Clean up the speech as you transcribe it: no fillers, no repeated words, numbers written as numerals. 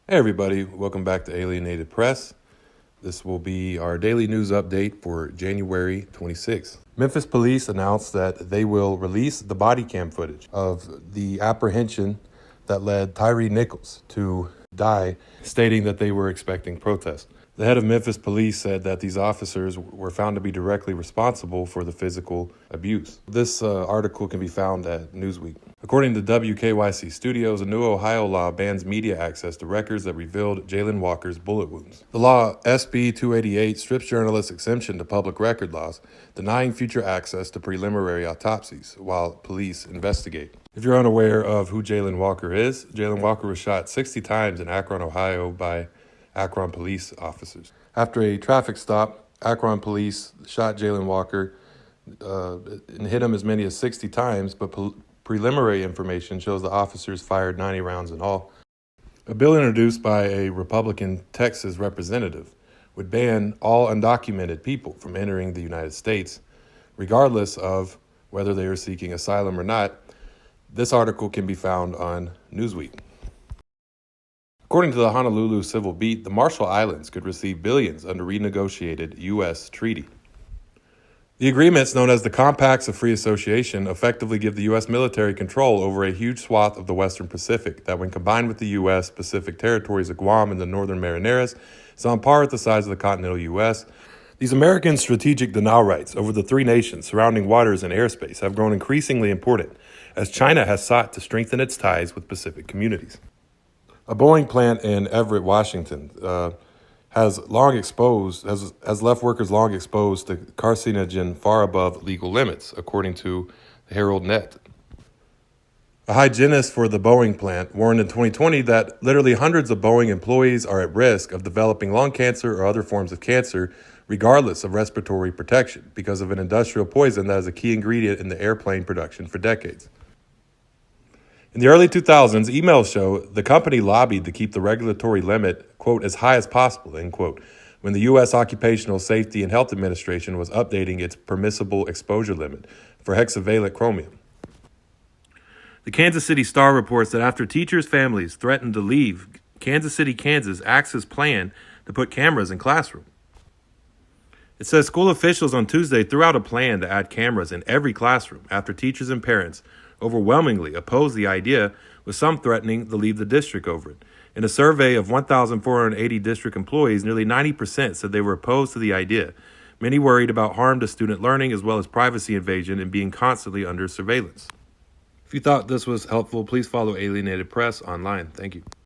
Hey everybody, welcome back to Alienated Press. This will be our daily news update for January 26th. Memphis police announced that they will release the body cam footage of the apprehension that led Tyree Nichols to die, stating that they were expecting protests. The head of Memphis police said that these officers were found to be directly responsible for the physical abuse. This article can be found at Newsweek. According to WKYC Studios, a new Ohio law bans media access to records that revealed Jayland Walker's bullet wounds. The law, SB 288, strips journalists' exemption to public record laws, denying future access to preliminary autopsies while police investigate. If you're unaware of who Jayland Walker is, Jayland Walker was shot 60 times in Akron, Ohio by Akron police officers. After a traffic stop, Akron police shot Jayland Walker and hit him as many as 60 times, but preliminary information shows the officers fired 90 rounds in all. A bill introduced by a Republican Texas representative would ban all undocumented people from entering the United States, regardless of whether they are seeking asylum or not. This article can be found on Newsweek. According to the Honolulu Civil Beat, the Marshall Islands could receive billions under renegotiated U.S. treaty. The agreements, known as the Compacts of Free Association, effectively give the U.S. military control over a huge swath of the Western Pacific that, when combined with the U.S. Pacific territories of Guam and the Northern Marianas, is on par with the size of the continental U.S. These American strategic denial rights over the three nations surrounding waters and airspace have grown increasingly important as China has sought to strengthen its ties with Pacific communities. A Boeing plant in Everett, Washington, has left workers long exposed to carcinogen far above legal limits, according to Herald Net. A hygienist for the Boeing plant warned in 2020 that literally hundreds of Boeing employees are at risk of developing lung cancer or other forms of cancer, regardless of respiratory protection, because of an industrial poison that is a key ingredient in the airplane production for decades. In the early 2000s, emails show the company lobbied to keep the regulatory limit, quote, as high as possible, end quote, when the U.S. Occupational Safety and Health Administration was updating its permissible exposure limit for hexavalent chromium. The Kansas City Star reports that after teachers' families threatened to leave, Kansas City, Kansas axes plan to put cameras in classrooms. It says school officials on Tuesday threw out a plan to add cameras in every classroom after teachers and parents overwhelmingly opposed the idea, with some threatening to leave the district over it. In a survey of 1,480 district employees, nearly 90% said they were opposed to the idea, many worried about harm to student learning as well as privacy invasion and being constantly under surveillance. If you thought this was helpful, please follow Alienated Press online. Thank you.